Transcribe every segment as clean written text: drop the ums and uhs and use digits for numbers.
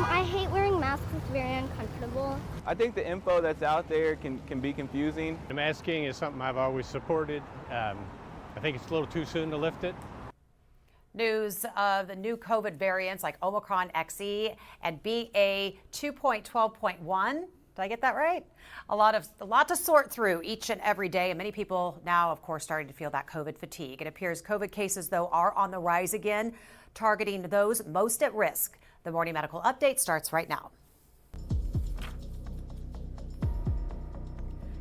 I hate wearing masks. It's very uncomfortable. I think the info that's out there can be confusing. The masking is something I've always supported. I think it's a little too soon to lift it. News of the new COVID variants like Omicron XE and BA 2.12.1. Did I get that right? A lot to sort through each and every day, and many people now, of course, starting to feel that COVID fatigue. It appears COVID cases, though, are on the rise again, targeting those most at risk. The Morning Medical Update starts right now.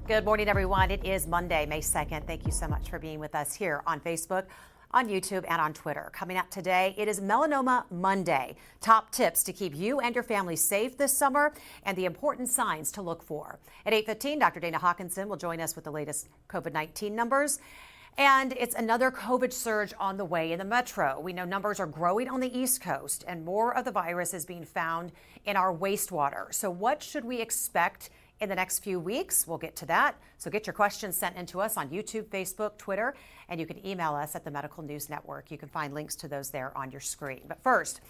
Good morning, everyone. It is Monday, May 2nd. Thank you so much for being with us here on Facebook, on YouTube, and on Twitter. Coming up today, it is Melanoma Monday. Top tips to keep you and your family safe this summer and the important signs to look for. At 8:15, Dr. Dana Hawkinson will join us with the latest COVID-19 numbers. And it's another COVID surge on the way in the metro. We know numbers are growing on the East Coast and more of the virus is being found in our wastewater. So what should we expect in the next few weeks? We'll get to that. So get your questions sent in to us on YouTube, Facebook, Twitter, and you can email us at the Medical News Network. You can find links to those there on your screen. But first,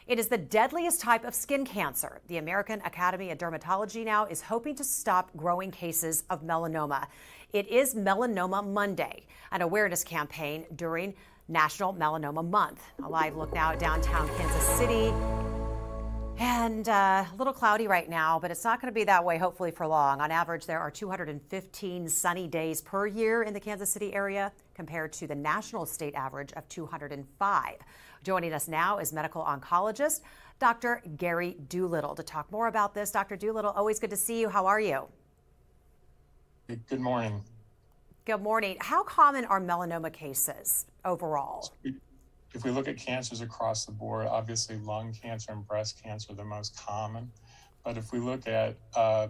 it is the deadliest type of skin cancer. The American Academy of Dermatology now is hoping to stop growing cases of melanoma. It is Melanoma Monday, an awareness campaign during National Melanoma Month. A live look now at downtown Kansas City. And a little cloudy right now, but it's not going to be that way, hopefully, for long. On average, there are 215 sunny days per year in the Kansas City area, compared to the national state average of 205. Joining us now is medical oncologist Dr. Gary Doolittle to talk more about this. Dr. Doolittle, always good to see you. How are you? Good morning. Good morning. How common are melanoma cases overall? If we look at cancers across the board, obviously lung cancer and breast cancer are the most common. But if we look at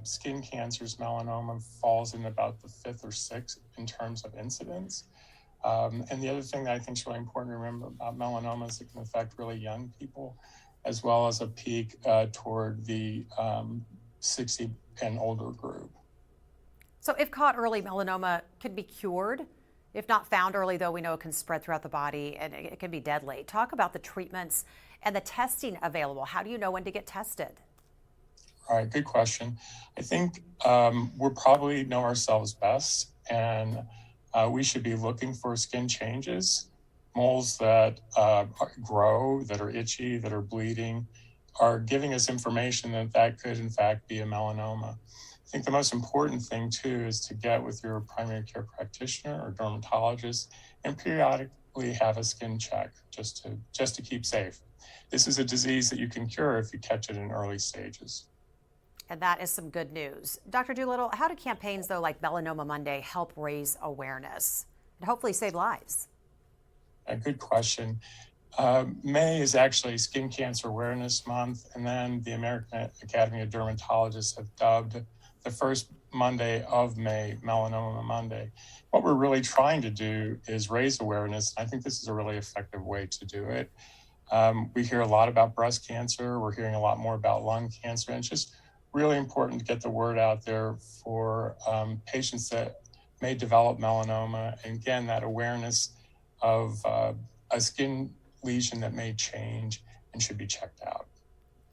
skin cancers, melanoma falls in about the 5th or 6th in terms of incidence. And the other thing that I think is really important to remember about melanoma is it can affect really young people, as well as a peak toward the 60 and older group. So if caught early, melanoma can be cured. If not found early, though, we know it can spread throughout the body and it can be deadly. Talk about the treatments and the testing available. How do you know when to get tested? All right, good question. I think we probably know ourselves best, and we should be looking for skin changes. Moles that grow, that are itchy, that are bleeding, are giving us information that could, in fact, be a melanoma. I think the most important thing, too, is to get with your primary care practitioner or dermatologist and periodically have a skin check just to keep safe. This is a disease that you can cure if you catch it in early stages. And that is some good news. Dr. Doolittle, how do campaigns, though, like Melanoma Monday help raise awareness and hopefully save lives? A good question. May is actually Skin Cancer Awareness Month, and then the American Academy of Dermatologists have dubbed the first Monday of May Melanoma Monday. What we're really trying to do is raise awareness. I think this is a really effective way to do it. We hear a lot about breast cancer. We're hearing a lot more about lung cancer, and it's just really important to get the word out there for patients that may develop melanoma. And again, that awareness of a skin lesion that may change and should be checked out.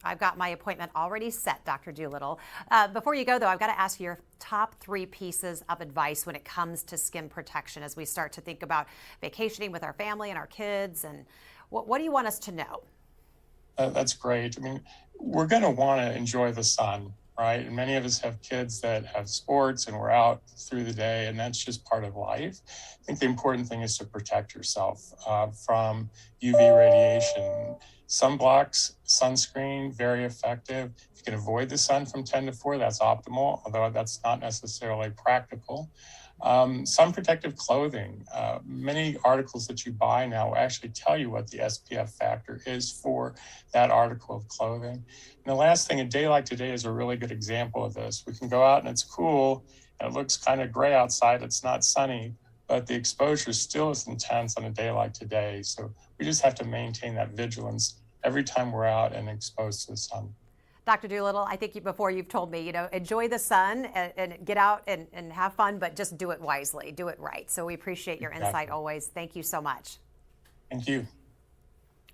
I've got my appointment already set, Dr. Doolittle. Before you go, though, I've got to ask you your top 3 pieces of advice when it comes to skin protection as we start to think about vacationing with our family and our kids. And what do you want us to know? That's great. I mean, we're going to want to enjoy the sun, right? And many of us have kids that have sports and we're out through the day, and that's just part of life. I think the important thing is to protect yourself from UV radiation. Sunblocks, sunscreen, very effective. If you can avoid the sun from 10 to 4, that's optimal, although that's not necessarily practical. Sun protective clothing. Many articles that you buy now will actually tell you what the SPF factor is for that article of clothing. And the last thing, a day like today is a really good example of this. We can go out and it's cool, and it looks kind of gray outside, it's not sunny, but the exposure still is intense on a day like today. So we just have to maintain that vigilance every time we're out and exposed to the sun. Dr. Doolittle, I think before you've told me, enjoy the sun and get out and have fun, but just do it wisely, do it right. So we appreciate your insight always. Thank you so much. Thank you.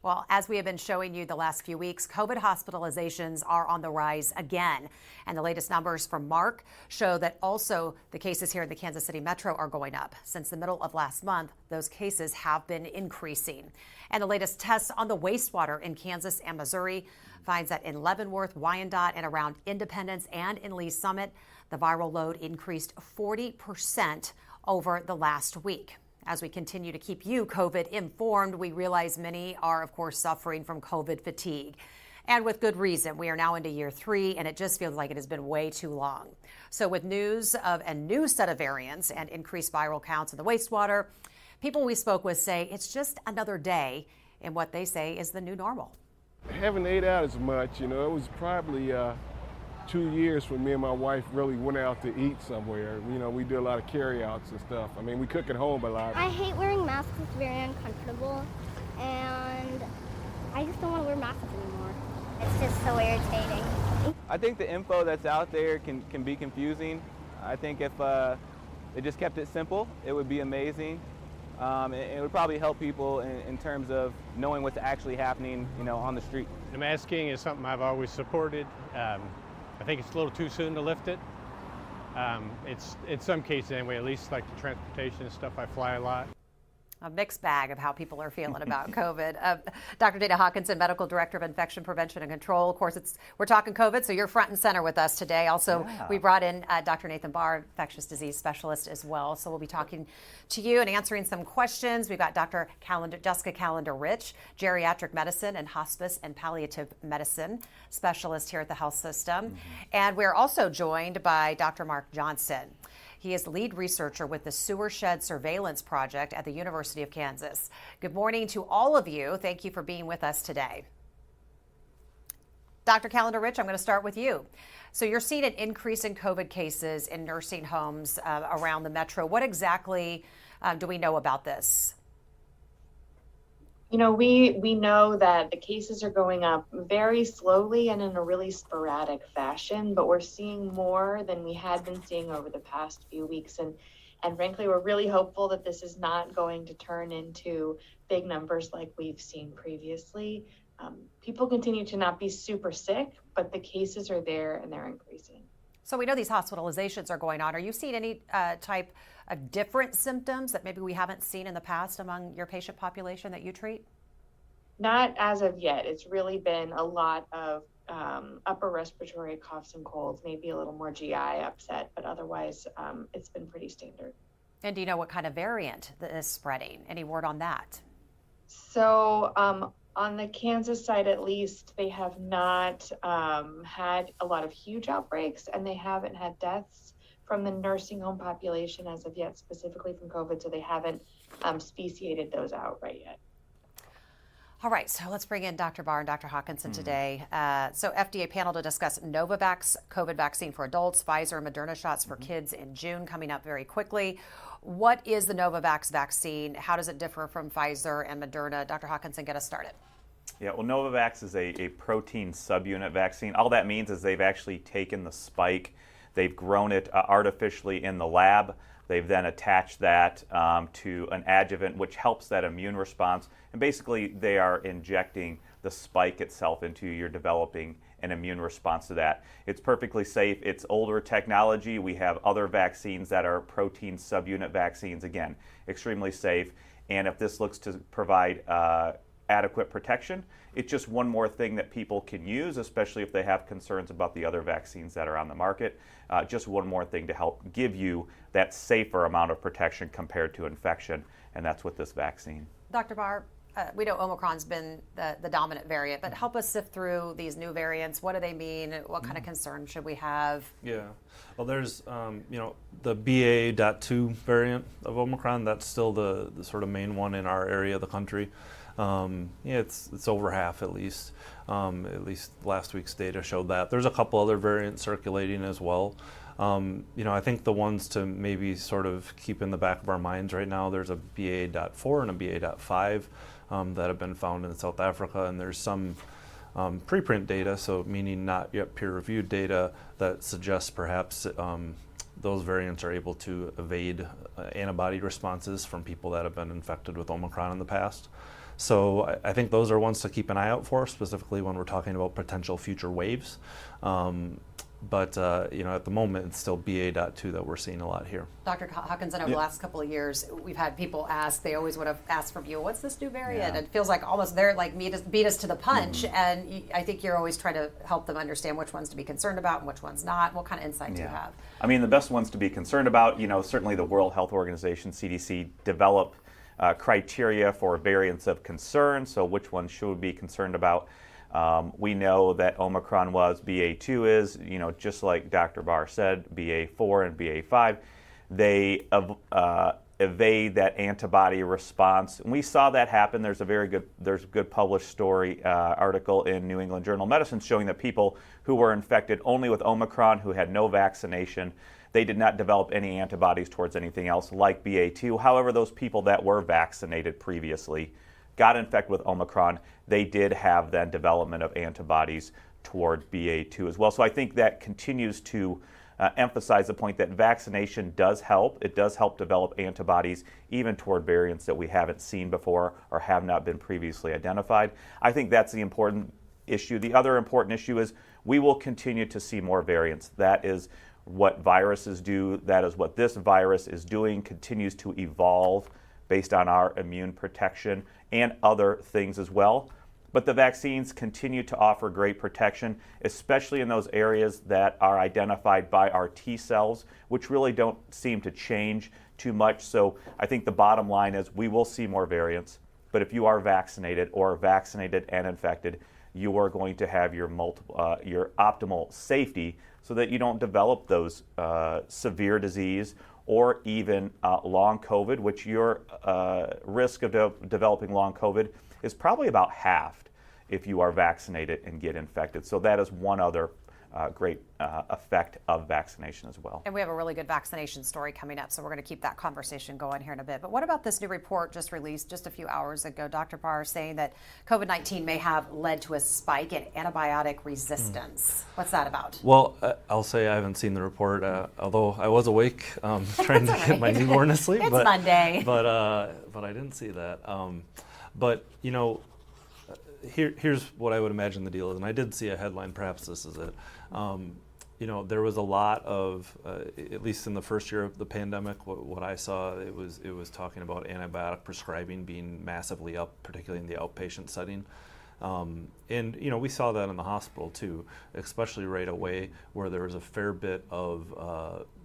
Well, as we have been showing you the last few weeks, COVID hospitalizations are on the rise again. And the latest numbers from Marc show that also the cases here in the Kansas City metro are going up. Since the middle of last month, those cases have been increasing. And the latest tests on the wastewater in Kansas and Missouri finds that in Leavenworth, Wyandotte, and around Independence and in Lee Summit, the viral load increased 40% over the last week. As we continue to keep you COVID informed, we realize many are, of course, suffering from COVID fatigue. And with good reason. We are now into year 3, and it just feels like it has been way too long. So with news of a new set of variants and increased viral counts in the wastewater, people we spoke with say it's just another day in what they say is the new normal. Haven't ate out as much, it was probably 2 years when me and my wife really went out to eat somewhere. We do a lot of carry-outs and stuff. I mean, we cook at home a lot. I hate wearing masks. It's very uncomfortable, and I just don't want to wear masks anymore. It's just so irritating. I think the info that's out there can be confusing. I think if they just kept it simple, it would be amazing. It would probably help people in terms of knowing what's actually happening, on the street. The masking is something I've always supported. I think it's a little too soon to lift it. It's in some cases anyway, at least like the transportation and stuff, I fly a lot. A mixed bag of how people are feeling about COVID. Dr. Dana Hawkinson, Medical Director of Infection Prevention and Control. Of course, we're talking COVID, so you're front and center with us today. Also, we brought in Dr. Nathan Bahr, infectious disease specialist as well. So we'll be talking to you and answering some questions. We've got Dr. Jessica Callender-Rich, geriatric medicine and hospice and palliative medicine specialist here at the health system. And we're also joined by Dr. Marc Johnson. He is lead researcher with the Sewershed Surveillance Project at the University of Kansas. Good morning to all of you. Thank you for being with us today. Dr. Callender-Rich, I'm going to start with you. So you're seeing an increase in COVID cases in nursing homes around the metro. What exactly do we know about this? We know that the cases are going up very slowly and in a really sporadic fashion, but we're seeing more than we had been seeing over the past few weeks. And frankly, we're really hopeful that this is not going to turn into big numbers like we've seen previously. People continue to not be super sick, but the cases are there and they're increasing. So we know these hospitalizations are going on. Are you seeing any type of different symptoms that maybe we haven't seen in the past among your patient population that you treat? Not as of yet. It's really been a lot of upper respiratory coughs and colds, maybe a little more GI upset, but otherwise it's been pretty standard. And do you know what kind of variant that is spreading? Any word on that? So on the Kansas side, at least, they have not had a lot of huge outbreaks, and they haven't had deaths from the nursing home population as of yet, specifically from COVID, so they haven't speciated those out right yet. All right, so let's bring in Dr. Bahr and Dr. Hawkinson today. So FDA panel to discuss Novavax COVID vaccine for adults, Pfizer and Moderna shots for kids in June, coming up very quickly. What is the Novavax vaccine? How does it differ from Pfizer and Moderna? Dr. Hawkinson, get us started. Yeah, well, Novavax is a protein subunit vaccine. All that means is they've actually taken the spike, they've grown it artificially in the lab, they've then attached that to an adjuvant which helps that immune response, and basically they are injecting the spike itself into you. You're developing an immune response to that. It's perfectly safe. It's older technology. We have other vaccines that are protein subunit vaccines, again, extremely safe. And if this looks to provide adequate protection, it's just one more thing that people can use, especially if they have concerns about the other vaccines that are on the market. Just one more thing to help give you that safer amount of protection compared to infection, and that's with this vaccine. Dr. Bahr, we know Omicron's been the dominant variant, but help us sift through these new variants. What do they mean? What kind of concern should we have? Yeah, well, there's the BA.2 variant of Omicron. That's still the sort of main one in our area of the country. It's over half at least. At least last week's data showed that. There's a couple other variants circulating as well. I think the ones to maybe sort of keep in the back of our minds right now, there's a BA.4 and a BA.5 that have been found in South Africa, and there's some preprint data, so meaning not yet peer-reviewed data, that suggests perhaps those variants are able to evade antibody responses from people that have been infected with Omicron in the past. So I think those are ones to keep an eye out for, specifically when we're talking about potential future waves. But at the moment, it's still BA.2 that we're seeing a lot here. Dr. Hawkinson, over the last couple of years, we've had people ask, they always would have asked from you, what's this new variant? Yeah. It feels like almost they're like beat us to the punch. And I think you're always trying to help them understand which ones to be concerned about and which ones not. What kind of insight do you have? I mean, the best ones to be concerned about, certainly the World Health Organization, CDC, develop criteria for variants of concern. So which ones should we be concerned about? We know that Omicron was, BA2 is, just like Dr. Bahr said, BA4 and BA5. They evade that antibody response. And we saw that happen. There's a good published story article in New England Journal of Medicine showing that people who were infected only with Omicron, who had no vaccination, they did not develop any antibodies towards anything else like BA2. However, those people that were vaccinated previously got infected with Omicron, they did have then development of antibodies toward BA2 as well. So I think that continues to emphasize the point that vaccination does help. It does help develop antibodies even toward variants that we haven't seen before or have not been previously identified. I think that's the important issue. The other important issue is we will continue to see more variants. That is what viruses do. That is what this virus is doing, continues to evolve based on our immune protection and other things as well. But the vaccines continue to offer great protection, especially in those areas that are identified by our T cells, which really don't seem to change too much. So I think the bottom line is we will see more variants, but if you are vaccinated or vaccinated and infected, you are going to have your optimal safety so that you don't develop those severe disease or even long COVID, which your risk of developing long COVID is probably about halved if you are vaccinated and get infected. So that is one other great effect of vaccination as well. And we have a really good vaccination story coming up, so we're going to keep that conversation going here in a bit. But what about this new report just released just a few hours ago, Dr. Bahr, saying that COVID-19 may have led to a spike in antibiotic resistance? What's that about? Well, I'll say I haven't seen the report, although I was awake trying to get my newborn to sleep. It's Monday. But I didn't see that. Here's what I would imagine the deal is, and I did see a headline, perhaps this is it. There was a lot of, at least in the first year of the pandemic, what I saw, it was talking about antibiotic prescribing being massively up, particularly in the outpatient setting. We saw that in the hospital too, especially right away where there was a fair bit of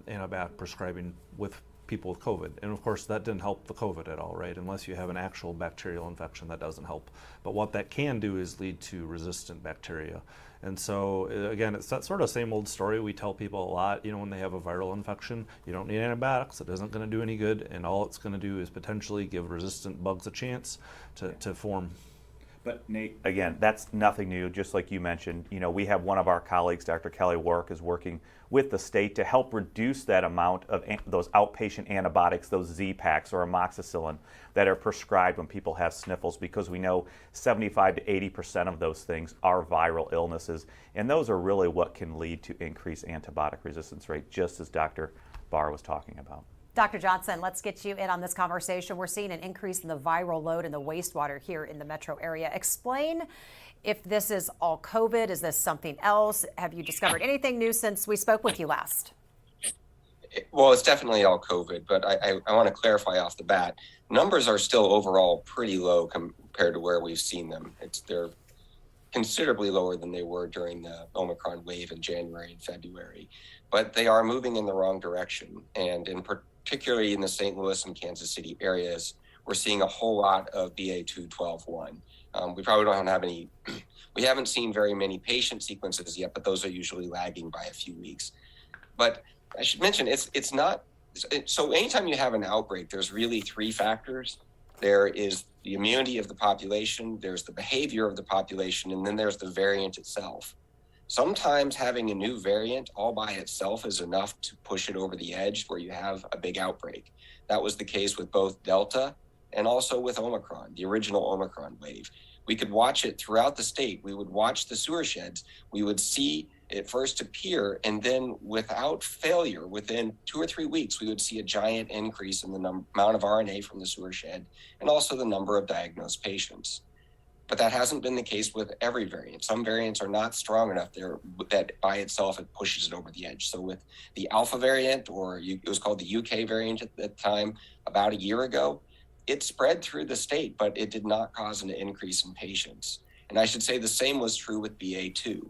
antibiotic prescribing with people with COVID. And of course that didn't help the COVID at all, right? Unless you have an actual bacterial infection, that doesn't help. But what that can do is lead to resistant bacteria. And so again, it's that sort of same old story we tell people a lot, when they have a viral infection, you don't need antibiotics, it isn't going to do any good, and all it's going to do is potentially give resistant bugs a chance to form. But Nate, again, that's nothing new. Just like you mentioned, we have one of our colleagues, Dr. Kelly Warwick, is working with the state to help reduce that amount of those outpatient antibiotics, those Z-Paks or amoxicillin that are prescribed when people have sniffles, because we know 75 to 80% of those things are viral illnesses, and those are really what can lead to increased antibiotic resistance rate, just as Dr. Bahr was talking about. Dr. Johnson, let's get you in on this conversation. We're seeing an increase in the viral load in the wastewater here in the metro area. Explain if this is all COVID. Is this something else? Have you discovered anything new since we spoke with you last? Well, it's definitely all COVID, but I want to clarify off the bat. Numbers are still overall pretty low compared to where we've seen them. They're considerably lower than they were during the Omicron wave in January and February, but they are moving in the wrong direction. And particularly in the St. Louis and Kansas City areas, we're seeing a whole lot of BA2.12.1. We probably don't have any, we haven't seen very many patient sequences yet, but those are usually lagging by a few weeks. But I should mention, it's not, so anytime you have an outbreak, there's really three factors. There is the immunity of the population, there's the behavior of the population, and then there's the variant itself. Sometimes having a new variant all by itself is enough to push it over the edge where you have a big outbreak. That was the case with both Delta and also with Omicron, the original Omicron wave. We could watch it throughout the state. We would watch the sewer sheds. We would see it first appear, and then without failure, within 2 or 3 weeks, we would see a giant increase in the amount of RNA from the Sewershed and also the number of diagnosed patients. But that hasn't been the case with every variant. Some variants are not strong enough there that by itself it pushes it over the edge. So with the Alpha variant, or it was called the UK variant at that time, about a year ago, it spread through the state, but it did not cause an increase in patients. And I should say the same was true with BA2.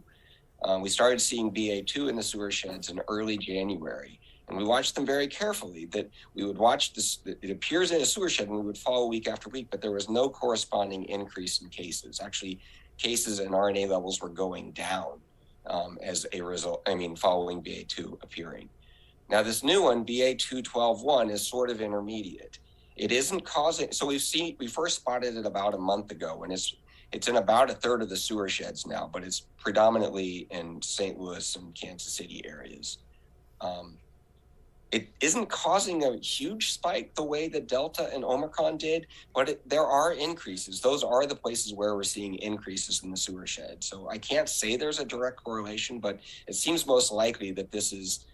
We started seeing BA2 in the Sewersheds in early January, and we watched them very carefully. That we would watch this, it appears in a Sewershed, and we would follow week after week, but there was no corresponding increase in cases. Actually, cases and RNA levels were going down as a result, following BA2 appearing. Now, this new one, BA2.12.1, is sort of intermediate. It isn't causing, so we first spotted it about a month ago, and it's in about a third of the Sewersheds now, but it's predominantly in St. Louis and Kansas City areas. It isn't causing a huge spike the way that Delta and Omicron did, but there are increases. Those are the places where we're seeing increases in the Sewershed. So I can't say there's a direct correlation, but it seems most likely that this is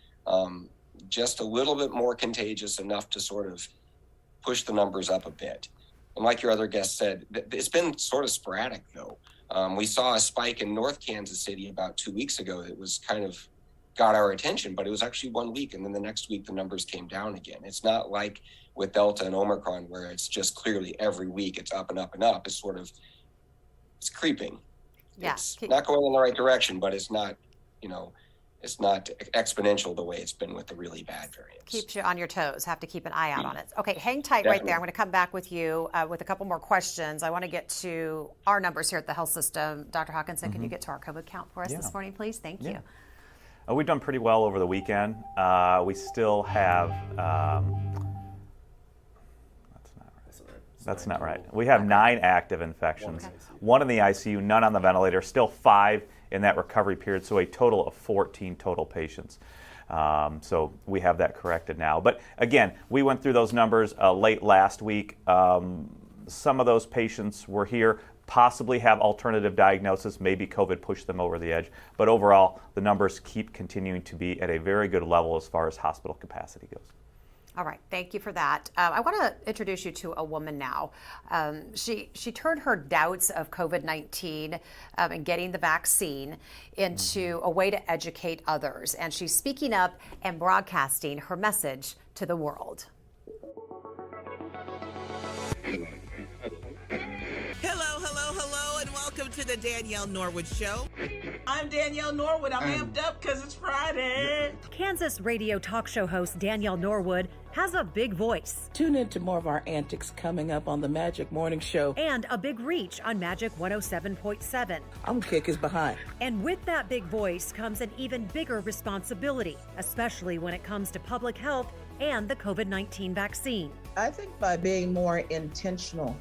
just a little bit more contagious, enough to sort of push the numbers up a bit. And like your other guest said, it's been sort of sporadic, though. We saw a spike in North Kansas City about 2 weeks ago that was kind of got our attention, but it was actually 1 week, and then the next week the numbers came down again. It's not like with Delta and Omicron where it's just clearly every week it's up and up and up. It's creeping. Yeah. It's not going in the right direction, but it's not, it's not exponential the way it's been with the really bad variants. Keeps you on your toes. Have to keep an eye out on it. Okay, hang tight Definitely. right there. I'm going to come back with you with a couple more questions. I want to get to our numbers here at the health system. Dr. Hawkinson, can you get to our COVID count for us this morning, please? Thank you. We've done pretty well over the weekend. We still have, that's not right. We have 9 active infections, 1 in the ICU, none on the ventilator, still 5 in that recovery period, so a total of 14 total patients. So we have that corrected now. But again, we went through those numbers late last week. Some of those patients were here, possibly have alternative diagnosis, maybe COVID pushed them over the edge. But overall, the numbers keep continuing to be at a very good level as far as hospital capacity goes. All right, thank you for that. I want to introduce you to a woman now. She turned her doubts of COVID-19 and getting the vaccine into a way to educate others. And she's speaking up and broadcasting her message to the world. Hello, and welcome to the Danielle Norwood Show. I'm Danielle Norwood. I'm amped up because it's Friday. Kansas radio talk show host Danielle Norwood has a big voice. Tune in to more of our antics coming up on the Magic Morning Show. And a big reach on Magic 107.7. I'm kick his behind. And with that big voice comes an even bigger responsibility, especially when it comes to public health and the COVID-19 vaccine. I think by being more intentional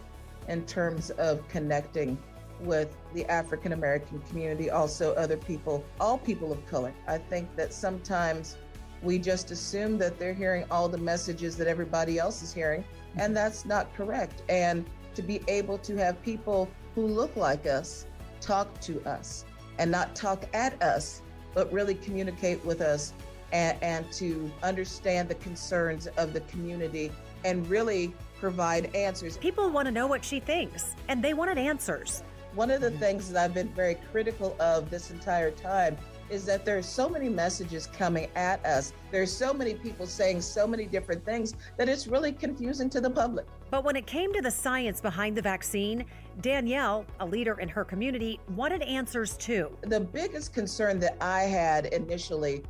in terms of connecting with the African American community, also other people, all people of color. I think that sometimes we just assume that they're hearing all the messages that everybody else is hearing, and that's not correct. And to be able to have people who look like us talk to us and not talk at us, but really communicate with us and to understand the concerns of the community and really provide answers. People want to know what she thinks, and they wanted answers. One of the things that I've been very critical of this entire time is that there's so many messages coming at us. There's so many people saying so many different things that it's really confusing to the public. But when it came to the science behind the vaccine, Danielle, a leader in her community, wanted answers too. The biggest concern that I had initially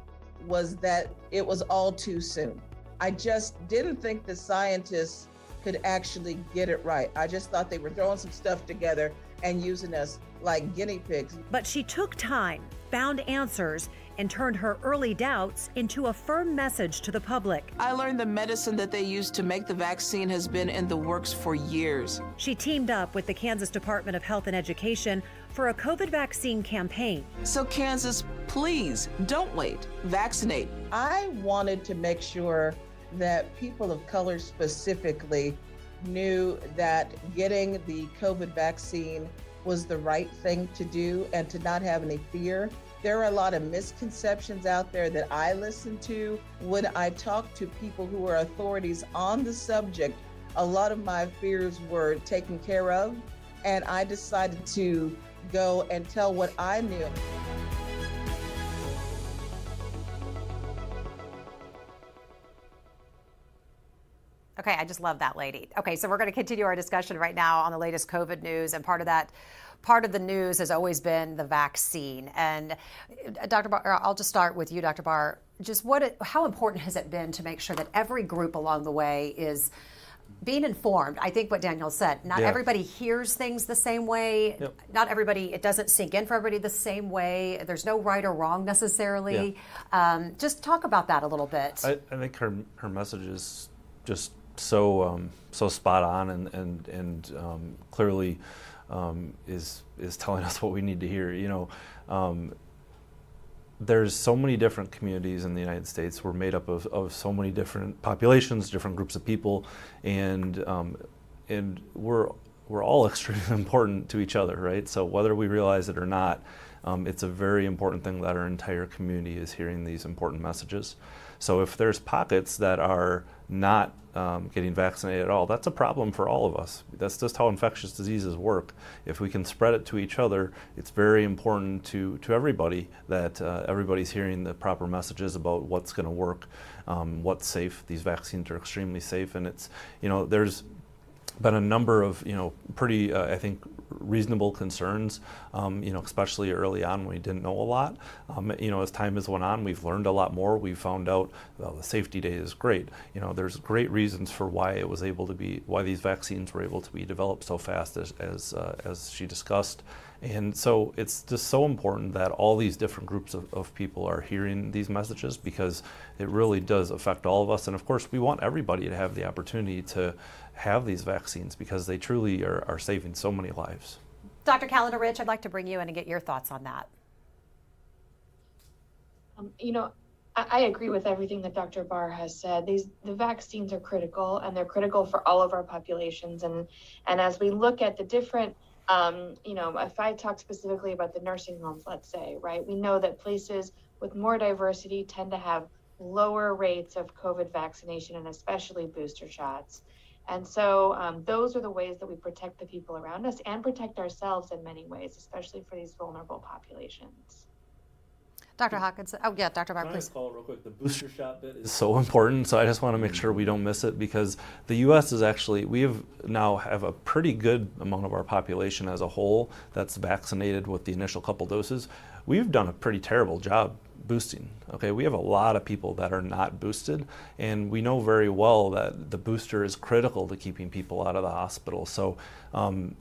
was that it was all too soon. I just didn't think the scientists could actually get it right. I just thought they were throwing some stuff together and using us like guinea pigs. But she took time, found answers, and turned her early doubts into a firm message to the public. I learned the medicine that they used to make the vaccine has been in the works for years. She teamed up with the Kansas Department of Health and Education for a COVID vaccine campaign. So Kansas, please don't wait. Vaccinate. I wanted to make sure that people of color specifically knew that getting the COVID vaccine was the right thing to do and to not have any fear. There are a lot of misconceptions out there that I listen to. When I talk to people who are authorities on the subject, a lot of my fears were taken care of, and I decided to go and tell what I knew. Okay, I just love that lady. Okay, so we're going to continue our discussion right now on the latest COVID news, and part of the news has always been the vaccine. And Dr. Bahr, I'll just start with you, Dr. Bahr. Just how important has it been to make sure that every group along the way is being informed? I think what Danielle said, not everybody hears things the same way. Yep. Not everybody, it doesn't sink in for everybody the same way. There's no right or wrong necessarily. Yeah. Just talk about that a little bit. I think her message is just so spot on and clearly is telling us what we need to hear. You know, there's so many different communities in the United States. We're made up of so many different populations, different groups of people, and we're all extremely important to each other, right? So whether we realize it or not, it's a very important thing that our entire community is hearing these important messages. So if there's pockets that are not getting vaccinated at all, that's a problem for all of us. That's just how infectious diseases work. If we can spread it to each other, it's very important to everybody that everybody's hearing the proper messages about what's going to work, what's safe. These vaccines are extremely safe, and it's, you know, there's been a number of, you know, pretty, I think, reasonable concerns, you know, especially early on when we didn't know a lot. You know, as time has went on, we've learned a lot more. We've found out, well, the safety data is great. You know, there's great reasons for why these vaccines were able to be developed so fast as she discussed. And so it's just so important that all these different groups of people are hearing these messages, because it really does affect all of us. And of course, we want everybody to have the opportunity to have these vaccines, because they truly are saving so many lives. Dr. Calendar-Rich, I'd like to bring you in and get your thoughts on that. You know, I agree with everything that Dr. Bahr has said. The vaccines are critical, and they're critical for all of our populations. And as we look at the different, you know, if I talk specifically about the nursing homes, let's say, right, we know that places with more diversity tend to have lower rates of COVID vaccination, and especially booster shots. And so those are the ways that we protect the people around us and protect ourselves in many ways, especially for these vulnerable populations. Dr. Hawkinson, oh yeah, Dr. Bahr, please. Call real quick. The booster shot bit is so important, so I just want to make sure we don't miss it, because the U.S. is actually, now have a pretty good amount of our population as a whole that's vaccinated with the initial couple doses. We've done a pretty terrible job boosting. Okay, we have a lot of people that are not boosted, and we know very well that the booster is critical to keeping people out of the hospital. So,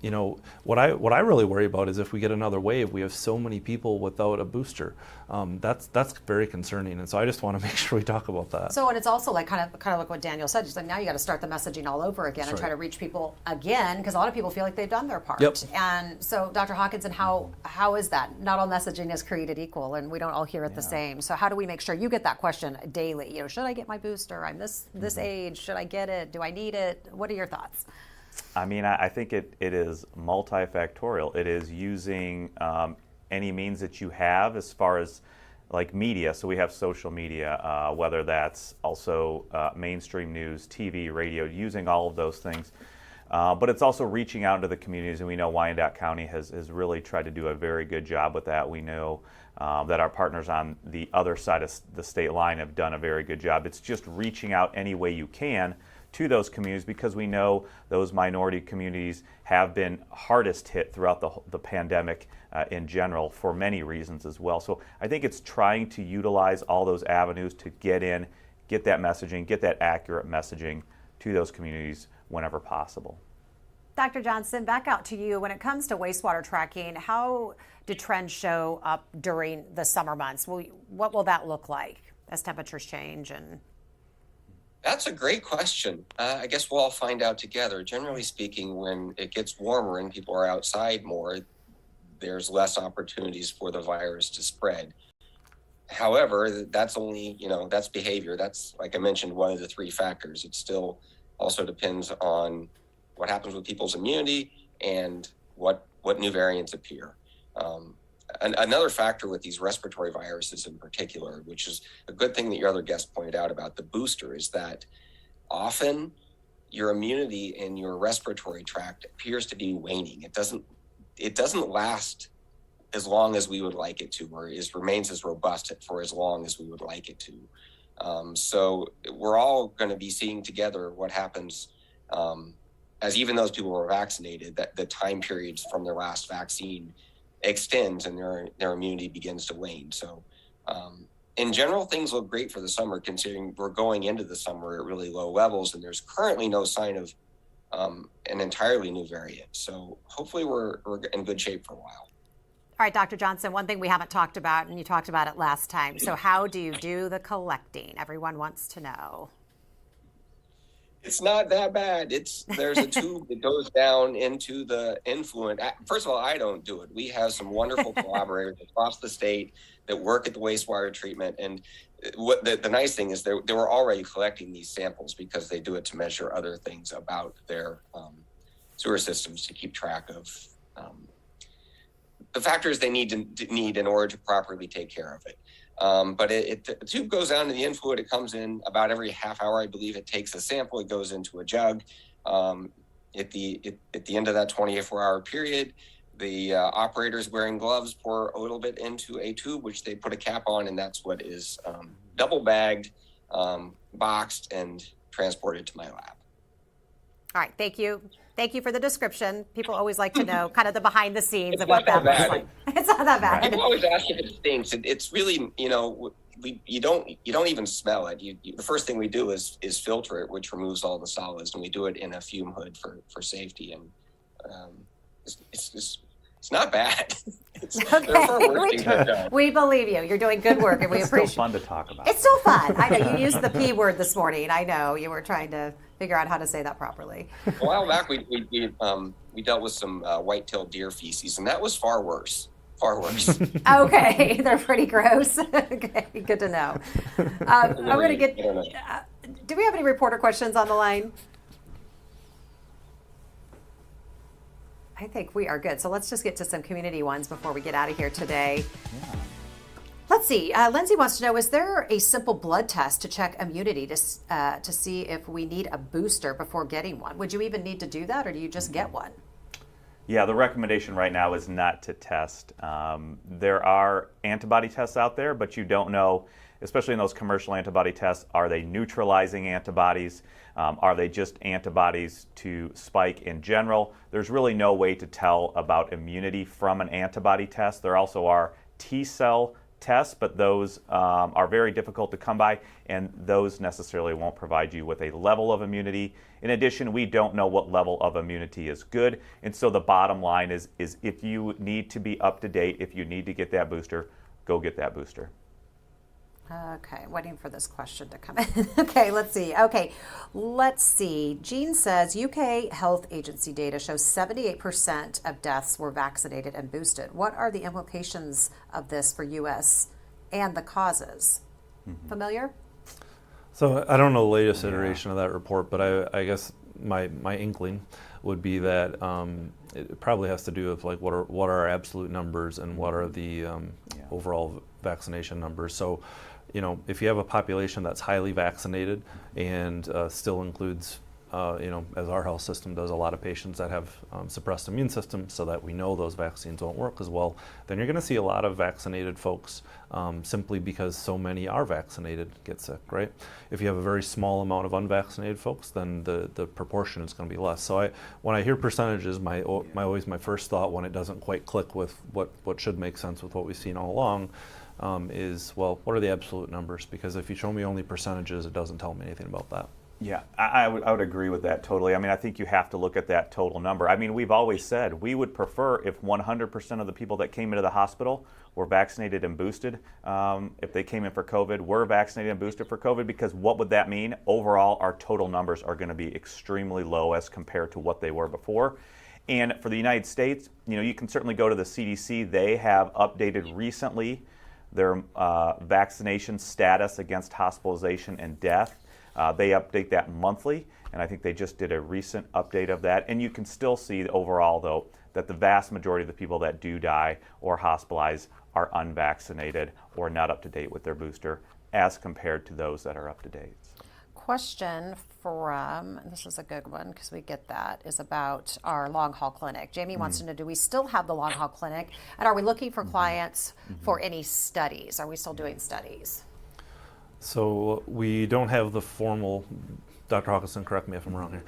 you know, what I really worry about is if we get another wave, we have so many people without a booster. That's very concerning, and so I just want to make sure we talk about that. So, and it's also like kind of like what Danielle said. Just like now you got to start the messaging all over again. That's and try to reach people again, because a lot of people feel like they've done their part. Yep. And so, Dr. Hawkinson, how is that? Not all messaging is created equal, and we don't all hear it the same. So how do we make sure you get that question daily? You know, should I get my booster? I'm this age. Should I get it? Do I need it? What are your thoughts? I mean, I think it is multifactorial. It is using any means that you have as far as like media. So we have social media, whether that's also mainstream news, TV, radio, using all of those things. But it's also reaching out into the communities, and we know Wyandotte County has really tried to do a very good job with that. We know that our partners on the other side of the state line have done a very good job. It's just reaching out any way you can to those communities, because we know those minority communities have been hardest hit throughout the pandemic in general for many reasons as well. So I think it's trying to utilize all those avenues to get that messaging, get that accurate messaging to those communities whenever possible. Dr. Johnson, back out to you. When it comes to wastewater tracking, how do trends show up during the summer months? What will that look like as temperatures change? And that's a great question. I guess we'll all find out together. Generally speaking, when it gets warmer and people are outside more, there's less opportunities for the virus to spread. However, that's only, that's behavior. That's, like I mentioned, one of the three factors. It still also depends on what happens with people's immunity and what new variants appear. another factor with these respiratory viruses in particular, which is a good thing that your other guest pointed out about the booster, is that often your immunity in your respiratory tract appears to be waning. It doesn't last as long as we would like it to, or remains as robust for as long as we would like it to. So we're all going to be seeing together what happens as even those people who are vaccinated, that the time periods from their last vaccine extends and their immunity begins to wane. So in general, things look great for the summer, considering we're going into the summer at really low levels, and there's currently no sign of an entirely new variant. So hopefully we're in good shape for a while. All right, Dr. Johnson, one thing we haven't talked about, and you talked about it last time. So how do you do the collecting? Everyone wants to know. It's not that bad. There's a tube that goes down into the influent. First of all, I don't do it. We have some wonderful collaborators across the state that work at the wastewater treatment. And what the nice thing is they were already collecting these samples because they do it to measure other things about their sewer systems, to keep track of the factors they need in order to properly take care of it. But the tube goes down to the influent. It comes in about every half hour, I believe. It takes a sample. It goes into a jug. At the end of that 24-hour period, the operators wearing gloves pour a little bit into a tube, which they put a cap on, and that's what is double bagged, boxed, and transported to my lab. All right, thank you. Thank you for the description. People always like to know kind of the behind the scenes It's of what that looks like. It's not that bad. People always ask if it stinks. It's really, you don't even smell it. The first thing we do is filter it, which removes all the solids, and we do it in a fume hood for safety. And it's not bad. Okay. We believe you. You're doing good work, and we appreciate it. It's still fun to talk about. It's still fun. I know you used the P word this morning. I know you were trying to figure out how to say that properly. A while back, we dealt with some white-tailed deer feces, and that was far worse. Far worse. Okay, they're pretty gross. Okay, good to know. I'm going to get. Do we have any reporter questions on the line? I think we are good. So let's just get to some community ones before we get out of here today. Yeah. Let's see. Lindsay wants to know, is there a simple blood test to check immunity to see if we need a booster before getting one? Would you even need to do that, or do you just get one? Yeah, the recommendation right now is not to test. There are antibody tests out there, but you don't know, especially in those commercial antibody tests, are they neutralizing antibodies? Are they just antibodies to spike in general? There's really no way to tell about immunity from an antibody test. There also are T-cell tests, but those are very difficult to come by, and those necessarily won't provide you with a level of immunity. In addition, we don't know what level of immunity is good, and so the bottom line is if you need to be up to date, if you need to get that booster, go get that booster. Okay, waiting for this question to come in. Okay, let's see. Jean says UK Health Agency data shows 78% of deaths were vaccinated and boosted. What are the implications of this for US and the causes? Mm-hmm. Familiar? So I don't know the latest iteration of that report, but I guess my inkling would be that it probably has to do with like what are our absolute numbers and what are the overall vaccination numbers. So, if you have a population that's highly vaccinated and still includes, as our health system does, a lot of patients that have suppressed immune systems, so that we know those vaccines won't work as well, then you're going to see a lot of vaccinated folks simply because so many are vaccinated get sick, right? If you have a very small amount of unvaccinated folks, then the proportion is going to be less. So when I hear percentages, my first thought when it doesn't quite click with what should make sense with what we've seen all along is, well, what are the absolute numbers? Because if you show me only percentages, it doesn't tell me anything about that. Yeah, I would agree with that totally. I mean, I think you have to look at that total number. I mean, we've always said we would prefer if 100% of the people that came into the hospital were vaccinated and boosted. If they came in for COVID, were vaccinated and boosted for COVID, because what would that mean? Overall, our total numbers are going to be extremely low as compared to what they were before. And for the United States, you can certainly go to the CDC. They have updated recently their vaccination status against hospitalization and death. They update that monthly, and I think they just did a recent update of that. And you can still see overall, though, that the vast majority of the people that do die or hospitalize are unvaccinated or not up to date with their booster as compared to those that are up to date. Question from, this is a good one because we get that, is about our long haul clinic. Jamie wants to know, do we still have the long haul clinic? And are we looking for clients for any studies? Are we still doing studies? So we don't have the formal, Dr. Hawkinson, correct me if I'm wrong here.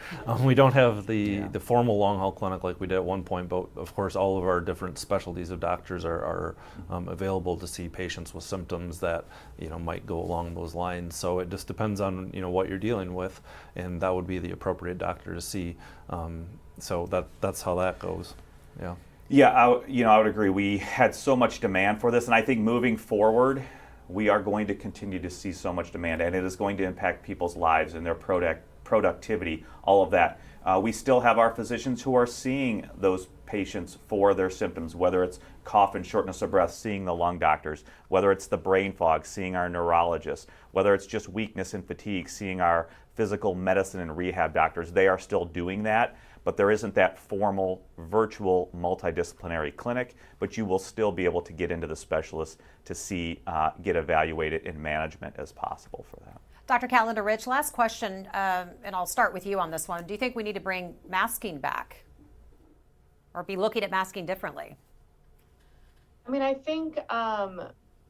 We don't have the formal long haul clinic like we did at one point, but of course all of our different specialties of doctors are available to see patients with symptoms that might go along those lines. So it just depends on what you're dealing with, and that would be the appropriate doctor to see. So that's how that goes. Yeah. Yeah, I would agree. We had so much demand for this, and I think moving forward, we are going to continue to see so much demand, and it is going to impact people's lives and their productivity, all of that. We still have our physicians who are seeing those patients for their symptoms, whether it's cough and shortness of breath, seeing the lung doctors, whether it's the brain fog, seeing our neurologists, whether it's just weakness and fatigue, seeing our physical medicine and rehab doctors. They are still doing that, but there isn't that formal virtual multidisciplinary clinic, but you will still be able to get into the specialists to see, get evaluated in management as possible for that. Dr. Calendar-Rich, last question, and I'll start with you on this one. Do you think we need to bring masking back or be looking at masking differently? I mean, I think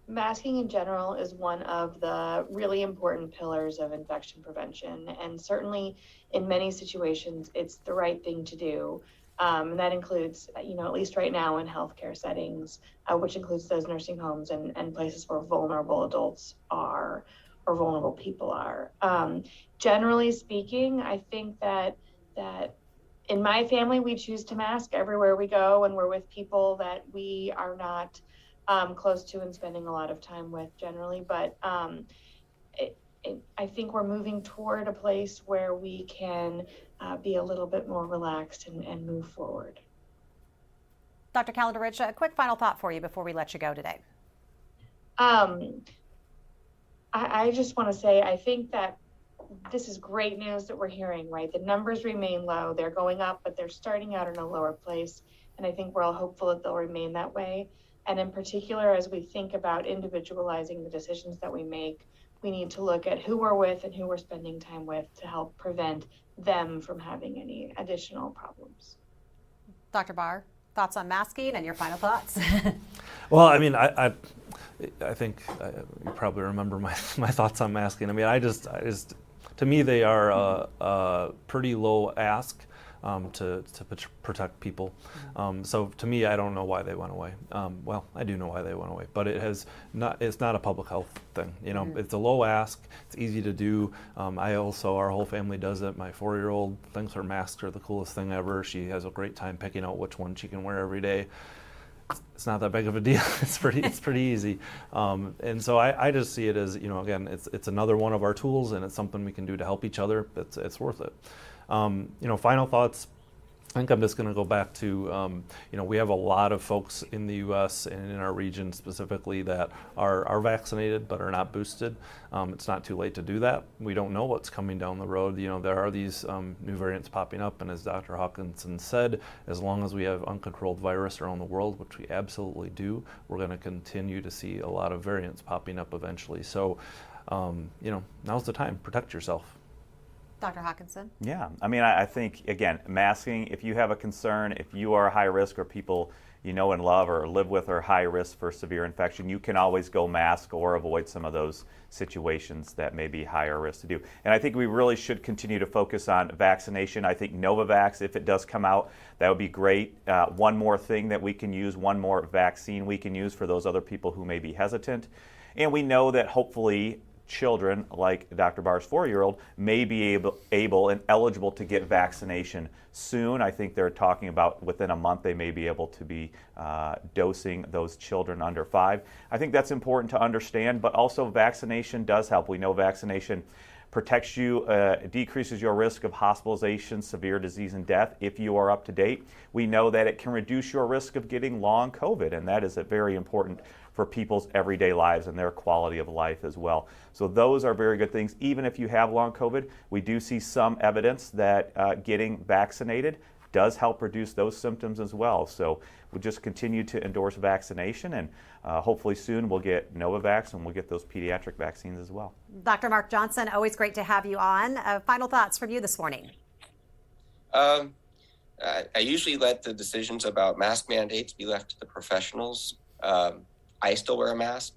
masking in general is one of the really important pillars of infection prevention. And certainly in many situations, it's the right thing to do. And that includes, at least right now in healthcare settings, which includes those nursing homes and places where vulnerable adults are or vulnerable people are. Generally speaking, I think that in my family, we choose to mask everywhere we go when we're with people that we are not close to and spending a lot of time with generally. But I think we're moving toward a place where we can be a little bit more relaxed and move forward. Dr. Calendar-Rich, a quick final thought for you before we let you go today. I just want to say, I think that this is great news that we're hearing, right? The numbers remain low. They're going up, but they're starting out in a lower place. And I think we're all hopeful that they'll remain that way. And in particular, as we think about individualizing the decisions that we make, we need to look at who we're with and who we're spending time with to help prevent them from having any additional problems. Dr. Bahr, thoughts on masking and your final thoughts? Well, I mean, I think you probably remember my thoughts on masking. I mean, I just to me, they are a pretty low ask to protect people. So to me, I don't know why they went away. Well, I do know why they went away, but it's not a public health thing. It's a low ask. It's easy to do. Our whole family does it. My 4-year-old thinks her masks are the coolest thing ever. She has a great time picking out which one she can wear every day. It's not that big of a deal. It's pretty easy. And so I just see it as, again, it's another one of our tools, and it's something we can do to help each other. It's worth it. Final thoughts. I think I'm just going to go back to, we have a lot of folks in the U.S. and in our region specifically that are vaccinated but are not boosted. It's not too late to do that. We don't know what's coming down the road. There are these new variants popping up, and as Dr. Hawkinson said, as long as we have uncontrolled virus around the world, which we absolutely do, we're going to continue to see a lot of variants popping up eventually. So, now's the time. Protect yourself. Dr. Hawkinson? Yeah, I mean, I think, again, masking, if you have a concern, if you are high risk or people you know and love or live with are high risk for severe infection, you can always go mask or avoid some of those situations that may be higher risk to do. And I think we really should continue to focus on vaccination. I think Novavax, if it does come out, that would be great. One more thing that we can use, one more vaccine we can use for those other people who may be hesitant. And we know that hopefully children like Dr. Bahr's 4-year-old may be able and eligible to get vaccination soon. I think they're talking about within a month they may be able to be dosing those children under 5. I think that's important to understand, but also vaccination does help. We know vaccination protects you, decreases your risk of hospitalization, severe disease, and death if you are up to date. We know that it can reduce your risk of getting long COVID, and that is very important for people's everyday lives and their quality of life as well. So those are very good things. Even if you have long COVID, we do see some evidence that getting vaccinated does help reduce those symptoms as well. So we'll just continue to endorse vaccination, and hopefully soon we'll get Novavax and we'll get those pediatric vaccines as well. Dr. Marc Johnson, always great to have you on. Final thoughts from you this morning. I usually let the decisions about mask mandates be left to the professionals. I still wear a mask.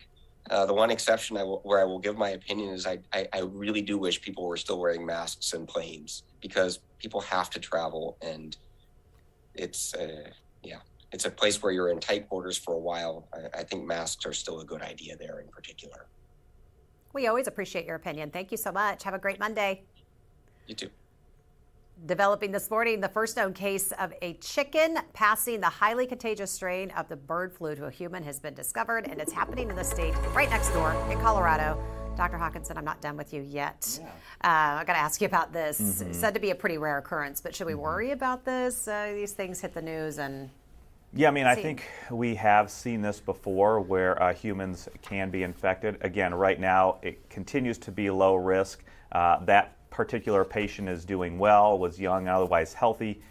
The one exception where I will give my opinion is I really do wish people were still wearing masks in planes, because people have to travel, and it's a place where you're in tight quarters for a while. I think masks are still a good idea there in particular. We always appreciate your opinion. Thank you so much. Have a great Monday. You too. Developing this morning, the first known case of a chicken passing the highly contagious strain of the bird flu to a human has been discovered, and it's happening in the state right next door in Colorado. Dr. Hawkinson, I'm not done with you yet. I've got to ask you about this. It's said to be a pretty rare occurrence, but should we worry about this? These things hit the news and... Yeah, I mean, I think we have seen this before where humans can be infected. Again, right now, it continues to be low risk. That particular patient is doing well, was young, otherwise healthy,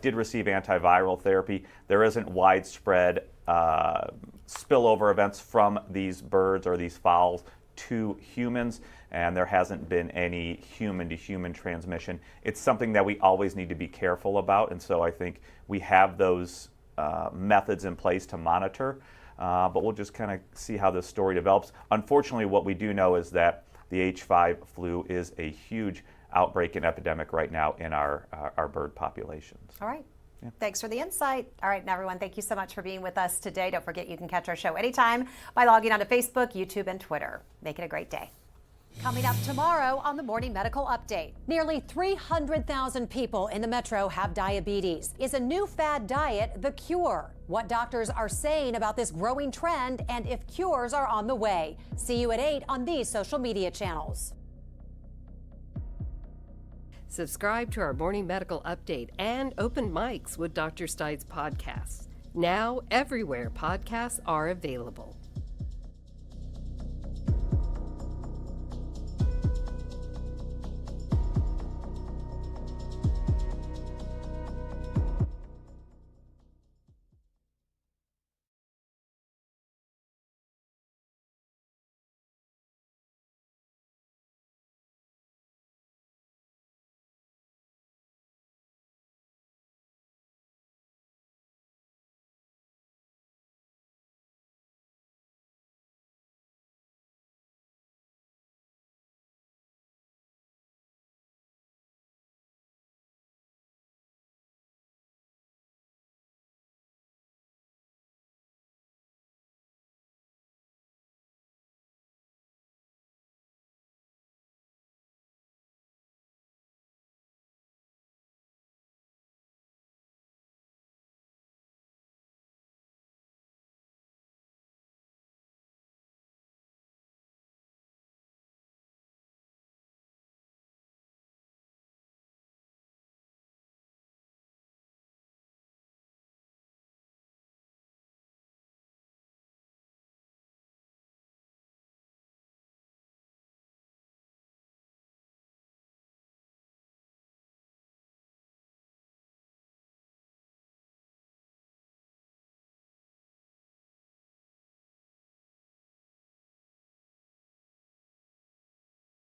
did receive antiviral therapy. There isn't widespread spillover events from these birds or these fowls to humans, and there hasn't been any human-to-human transmission. It's something that we always need to be careful about, and so I think we have those methods in place to monitor, but we'll just kind of see how this story develops. Unfortunately, what we do know is that the H5 flu is a huge outbreak and epidemic right now in our bird populations. All right. Yeah. Thanks for the insight. All right, now everyone, thank you so much for being with us today. Don't forget you can catch our show anytime by logging onto Facebook, YouTube, and Twitter. Make it a great day. Coming up tomorrow on the Morning Medical Update. Nearly 300,000 people in the metro have diabetes. Is a new fad diet the cure? What doctors are saying about this growing trend and if cures are on the way. See you at 8 on these social media channels. Subscribe to our Morning Medical Update and Open Mics with Dr. Stites podcasts. Now everywhere podcasts are available.